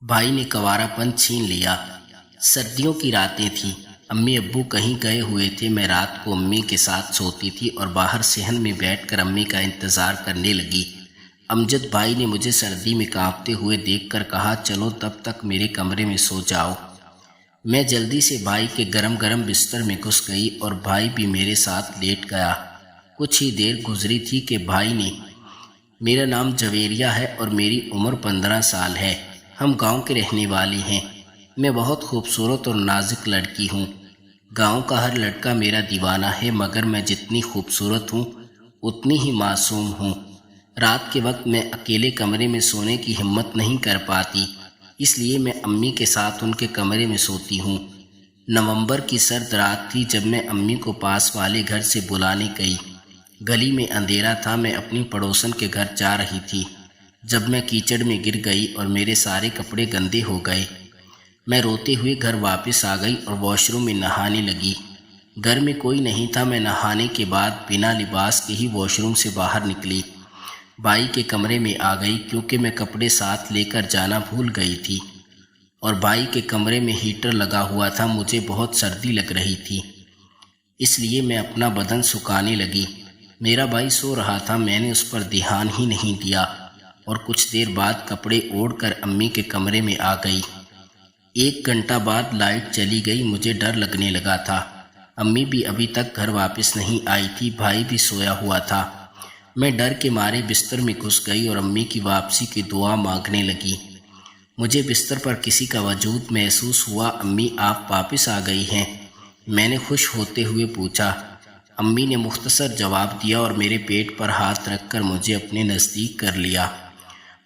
بھائی نے کنوارا پن چھین لیا۔ سردیوں کی راتیں تھیں، امی ابو کہیں گئے ہوئے تھے۔ میں رات کو امی کے ساتھ سوتی تھی اور باہر صحن میں بیٹھ کر امی کا انتظار کرنے لگی۔ امجد بھائی نے مجھے سردی میں کانپتے ہوئے دیکھ کر کہا، چلو تب تک میرے کمرے میں سو جاؤ۔ میں جلدی سے بھائی کے گرم گرم بستر میں گھس گئی اور بھائی بھی میرے ساتھ لیٹ گیا۔ کچھ ہی دیر گزری تھی کہ بھائی نے، میرا نام جویریہ ہے اور میری عمر 15 سال ہے۔ ہم گاؤں کے رہنے والے ہیں۔ میں بہت خوبصورت اور نازک لڑکی ہوں۔ گاؤں کا ہر لڑکا میرا دیوانہ ہے، مگر میں جتنی خوبصورت ہوں اتنی ہی معصوم ہوں۔ رات کے وقت میں اکیلے کمرے میں سونے کی ہمت نہیں کر پاتی، اس لیے میں امی کے ساتھ ان کے کمرے میں سوتی ہوں۔ نومبر کی سرد رات تھی جب میں امی کو پاس والے گھر سے بلانے گئی۔ گلی میں اندھیرا تھا، میں اپنی پڑوسن کے گھر جا رہی تھی جب میں کیچڑ میں گر گئی اور میرے سارے کپڑے گندے ہو گئے۔ میں روتے ہوئے گھر واپس آ گئی اور واش روم میں نہانے لگی۔ گھر میں کوئی نہیں تھا۔ میں نہانے کے بعد بنا لباس کے ہی واش روم سے باہر نکلی۔ بھائی کے کمرے میں آ گئی کیونکہ میں کپڑے ساتھ لے کر جانا بھول گئی تھی اور بھائی کے کمرے میں ہیٹر لگا ہوا تھا۔ مجھے بہت سردی لگ رہی تھی، اس لیے میں اپنا بدن سکھانے لگی۔ میرا بھائی سو رہا تھا، میں نے اس پر دھیان ہی نہیں دیا اور کچھ دیر بعد کپڑے اوڑھ کر امی کے کمرے میں آ گئی۔ 1 گھنٹہ بعد لائٹ چلی گئی۔ مجھے ڈر لگنے لگا تھا۔ امی بھی ابھی تک گھر واپس نہیں آئی تھی، بھائی بھی سویا ہوا تھا۔ میں ڈر کے مارے بستر میں گھس گئی اور امی کی واپسی کی دعا مانگنے لگی۔ مجھے بستر پر کسی کا وجود محسوس ہوا۔ امی آپ واپس آ گئی ہیں؟ میں نے خوش ہوتے ہوئے پوچھا۔ امی نے مختصر جواب دیا اور میرے پیٹ پر ہاتھ رکھ کر مجھے اپنے نزدیک کر لیا۔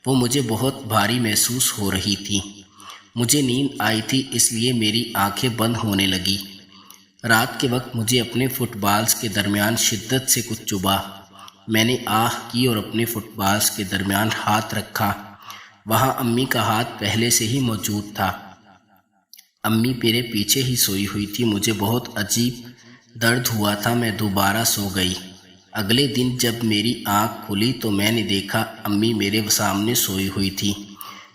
وہ مجھے بہت بھاری محسوس ہو رہی تھی۔ مجھے نیند آئی تھی، اس لیے میری آنکھیں بند ہونے لگی۔ رات کے وقت مجھے اپنے فٹ بالز کے درمیان شدت سے کچھ چبھا۔ میں نے آہ کی اور اپنے فٹ بالز کے درمیان ہاتھ رکھا۔ وہاں امی کا ہاتھ پہلے سے ہی موجود تھا۔ امی میرے پیچھے ہی سوئی ہوئی تھی۔ مجھے بہت عجیب درد ہوا تھا۔ میں دوبارہ سو گئی۔ اگلے دن جب میری آنکھ کھلی تو میں نے دیکھا امی میرے سامنے سوئی ہوئی تھی،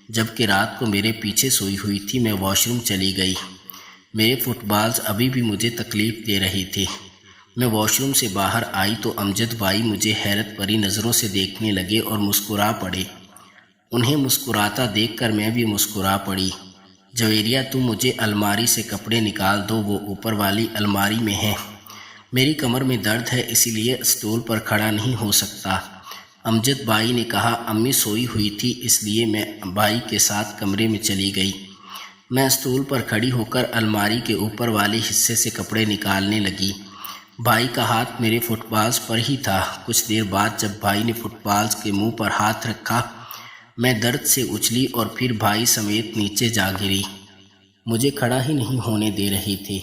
جبکہ رات کو میرے پیچھے سوئی ہوئی تھی۔ میں واش روم چلی گئی۔ میرے فٹ بالز ابھی بھی مجھے تکلیف دے رہے تھے۔ میں واش روم سے باہر آئی تو امجد بھائی مجھے حیرت بھری نظروں سے دیکھنے لگے اور مسکرا پڑے۔ انہیں مسکراتا دیکھ کر میں بھی مسکرا پڑی۔ جویریہ، تم مجھے الماری سے کپڑے نکال دو، وہ اوپر والی الماری میں ہیں۔ میری کمر میں درد ہے، اسی لیے اسٹول پر کھڑا نہیں ہو سکتا۔ امجد بھائی نے کہا۔ امی سوئی ہوئی تھی، اس لیے میں بھائی کے ساتھ کمرے میں چلی گئی۔ میں اسٹول پر کھڑی ہو کر الماری کے اوپر والے حصے سے کپڑے نکالنے لگی۔ بھائی کا ہاتھ میرے فٹ بالز پر ہی تھا۔ کچھ دیر بعد جب بھائی نے فٹ بالز کے منہ پر ہاتھ رکھا، میں درد سے اچھلی اور پھر بھائی سمیت نیچے جا گری۔ مجھے کھڑا ہی نہیں ہونے دے رہے تھے۔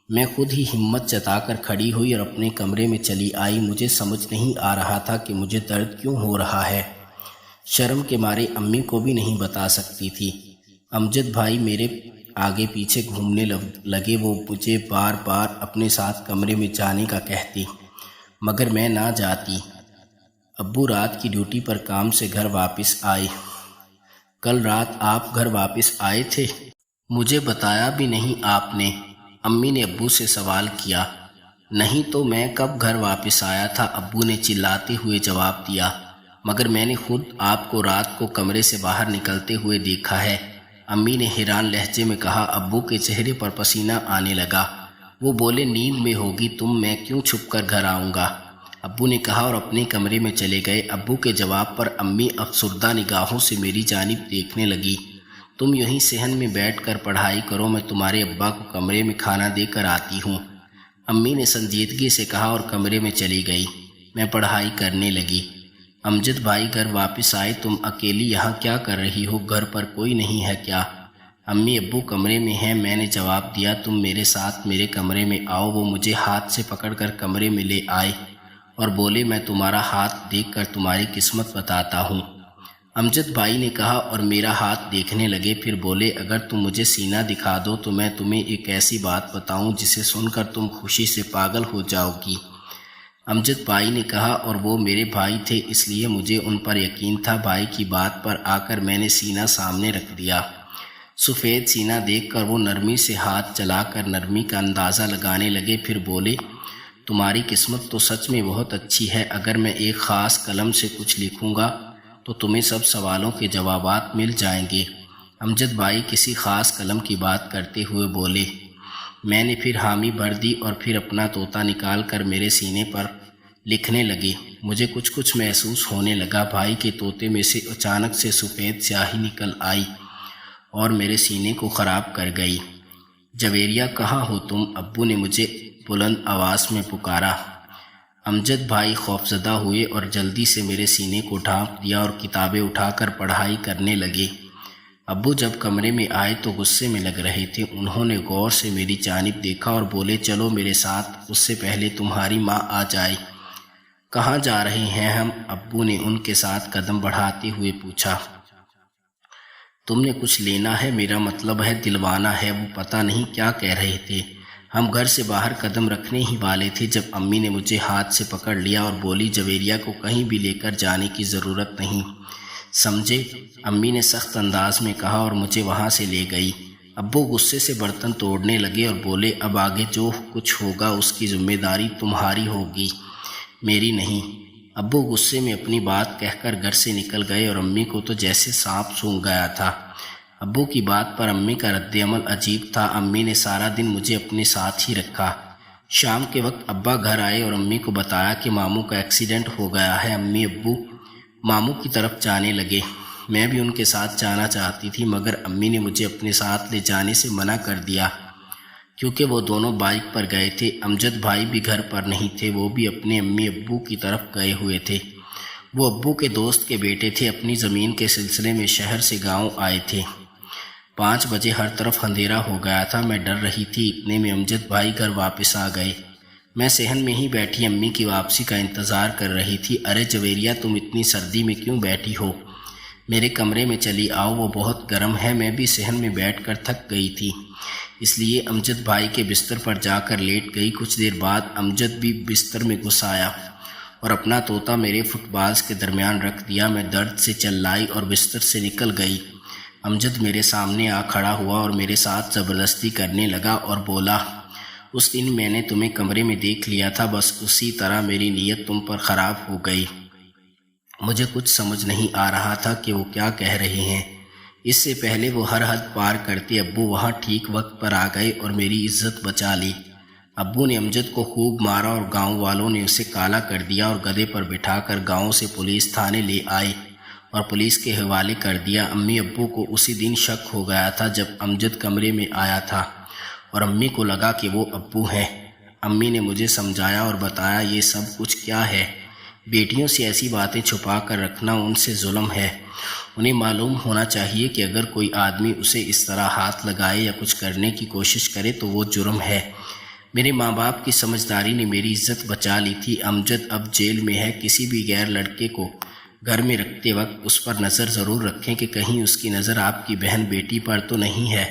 میں خود ہی ہمت جتا کر کھڑی ہوئی اور اپنے کمرے میں چلی آئی۔ مجھے سمجھ نہیں آ رہا تھا کہ مجھے درد کیوں ہو رہا ہے۔ شرم کے مارے امی کو بھی نہیں بتا سکتی تھی۔ امجد بھائی میرے آگے پیچھے گھومنے لگے۔ وہ مجھے بار بار اپنے ساتھ کمرے میں جانے کا کہتے، مگر میں نہ جاتی۔ ابو رات کی ڈیوٹی پر کام سے گھر واپس آئے۔ کل رات آپ گھر واپس آئے تھے؟ مجھے بتایا بھی نہیں آپ نے، امی نے ابو سے سوال کیا۔ نہیں تو میں کب گھر واپس آیا تھا، ابو نے چلاتے ہوئے جواب دیا، مگر میں نے خود آپ کو رات کو کمرے سے باہر نکلتے ہوئے دیکھا ہے، امی نے حیران لہجے میں کہا۔ ابو کے چہرے پر پسینہ آنے لگا۔ وہ بولے، نیند میں ہوگی تم، میں کیوں چھپ کر گھر آؤں گا، ابو نے کہا اور اپنے کمرے میں چلے گئے۔ ابو کے جواب پر امی افسردہ نگاہوں سے میری جانب دیکھنے لگی۔ تم یہیں صحن میں بیٹھ کر پڑھائی کرو، میں تمہارے ابا کو کمرے میں کھانا دے کر آتی ہوں، امی نے سنجیدگی سے کہا اور کمرے میں چلی گئی۔ میں پڑھائی کرنے لگی۔ امجد بھائی گھر واپس آئے۔ تم اکیلی یہاں کیا کر رہی ہو، گھر پر کوئی نہیں ہے کیا؟ امی ابو کمرے میں ہیں، میں نے جواب دیا۔ تم میرے ساتھ میرے کمرے میں آؤ۔ وہ مجھے ہاتھ سے پکڑ کر کمرے میں لے آئے اور بولے، میں تمہارا ہاتھ دیکھ کر تمہاری قسمت بتاتا ہوں، امجد بھائی نے کہا اور میرا ہاتھ دیکھنے لگے۔ پھر بولے، اگر تم مجھے سینہ دکھا دو تو میں تمہیں ایک ایسی بات بتاؤں جسے سن کر تم خوشی سے پاگل ہو جاؤ گی۔ امجد بھائی نے کہا، اور وہ میرے بھائی تھے، اس لیے مجھے ان پر یقین تھا۔ بھائی کی بات پر آ کر میں نے سینہ سامنے رکھ دیا۔ سفید سینہ دیکھ کر وہ نرمی سے ہاتھ چلا کر نرمی کا اندازہ لگانے لگے، پھر بولے، تمہاری قسمت تو سچ میں بہت اچھی ہے۔ اگر میں ایک خاص قلم سے کچھ لکھوں گا تو تمہیں سب سوالوں کے جوابات مل جائیں گے۔ امجد بھائی کسی خاص قلم کی بات کرتے ہوئے بولے۔ میں نے پھر حامی بھر دی اور پھر اپنا طوطا نکال کر میرے سینے پر لکھنے لگے۔ مجھے کچھ محسوس ہونے لگا۔ بھائی کے طوطے میں سے اچانک سے سفید سیاہی نکل آئی اور میرے سینے کو خراب کر گئی۔ جویریہ، کہاں ہو تم؟ ابو نے مجھے بلند آواز میں پکارا۔ امجد بھائی خوفزدہ ہوئے اور جلدی سے میرے سینے کو ڈھانپ دیا اور کتابیں اٹھا کر پڑھائی کرنے لگے۔ ابو جب کمرے میں آئے تو غصے میں لگ رہے تھے۔ انہوں نے غور سے میری جانب دیکھا اور بولے، چلو میرے ساتھ، اس سے پہلے تمہاری ماں آ جائے۔ کہاں جا رہے ہیں ہم؟ ابو نے ان کے ساتھ قدم بڑھاتے ہوئے پوچھا۔ تم نے کچھ لینا ہے؟ میرا مطلب ہے دلوانا ہے۔ وہ پتہ نہیں کیا کہہ رہے تھے۔ ہم گھر سے باہر قدم رکھنے ہی والے تھے جب امی نے مجھے ہاتھ سے پکڑ لیا اور بولی، جویریہ کو کہیں بھی لے کر جانے کی ضرورت نہیں، سمجھے؟ امی نے سخت انداز میں کہا اور مجھے وہاں سے لے گئی۔ ابو غصے سے برتن توڑنے لگے اور بولے، اب آگے جو کچھ ہوگا اس کی ذمہ داری تمہاری ہوگی، میری نہیں۔ ابو غصے میں اپنی بات کہہ کر گھر سے نکل گئے اور امی کو تو جیسے سانپ سونگھ گیا تھا۔ ابو کی بات پر امی کا رد عمل عجیب تھا۔ امی نے سارا دن مجھے اپنے ساتھ ہی رکھا۔ شام کے وقت ابا گھر آئے اور امی کو بتایا کہ ماموں کا ایکسیڈنٹ ہو گیا ہے۔ امی ابو ماموں کی طرف جانے لگے۔ میں بھی ان کے ساتھ جانا چاہتی تھی مگر امی نے مجھے اپنے ساتھ لے جانے سے منع کر دیا کیونکہ وہ دونوں بائک پر گئے تھے۔ امجد بھائی بھی گھر پر نہیں تھے، وہ بھی اپنے امی ابو کی طرف گئے ہوئے تھے۔ وہ ابو کے دوست کے بیٹے تھے، اپنی زمین کے سلسلے میں شہر سے گاؤں آئے تھے۔ 5 بجے ہر طرف اندھیرا ہو گیا تھا۔ میں ڈر رہی تھی، اتنے میں امجد بھائی گھر واپس آ گئے۔ میں صحن میں ہی بیٹھی امی کی واپسی کا انتظار کر رہی تھی۔ ارے جویریہ، تم اتنی سردی میں کیوں بیٹھی ہو؟ میرے کمرے میں چلی آؤ، وہ بہت گرم ہے۔ میں بھی صحن میں بیٹھ کر تھک گئی تھی، اس لیے امجد بھائی کے بستر پر جا کر لیٹ گئی۔ کچھ دیر بعد امجد بھی بستر میں گھس آیا اور اپنا طوطا میرے فٹ بالز کے درمیان رکھ دیا۔ میں درد سے چلائی اور بستر سے نکل گئی۔ امجد میرے سامنے آ کھڑا ہوا اور میرے ساتھ زبردستی کرنے لگا اور بولا، اس دن میں نے تمہیں کمرے میں دیکھ لیا تھا، بس اسی طرح میری نیت تم پر خراب ہو گئی۔ مجھے کچھ سمجھ نہیں آ رہا تھا کہ وہ کیا کہہ رہے ہیں۔ اس سے پہلے وہ ہر حد پار کرتے ابو وہاں ٹھیک وقت پر آ گئے اور میری عزت بچا لی۔ ابو نے امجد کو خوب مارا اور گاؤں والوں نے اسے کالا کر دیا اور گدھے پر بٹھا کر گاؤں سے پولیس تھانے لے آئے اور پولیس کے حوالے کر دیا۔ امی ابو کو اسی دن شک ہو گیا تھا جب امجد کمرے میں آیا تھا اور امی کو لگا کہ وہ ابو ہے۔ امی نے مجھے سمجھایا اور بتایا یہ سب کچھ کیا ہے۔ بیٹیوں سے ایسی باتیں چھپا کر رکھنا ان سے ظلم ہے۔ انہیں معلوم ہونا چاہیے کہ اگر کوئی آدمی اسے اس طرح ہاتھ لگائے یا کچھ کرنے کی کوشش کرے تو وہ جرم ہے۔ میرے ماں باپ کی سمجھداری نے میری عزت بچا لی تھی۔ امجد اب جیل میں ہے۔ کسی بھی غیر لڑکے کو گھر میں رکھتے وقت اس پر نظر ضرور رکھیں کہ کہیں اس کی نظر آپ کی بہن بیٹی پر تو نہیں ہے۔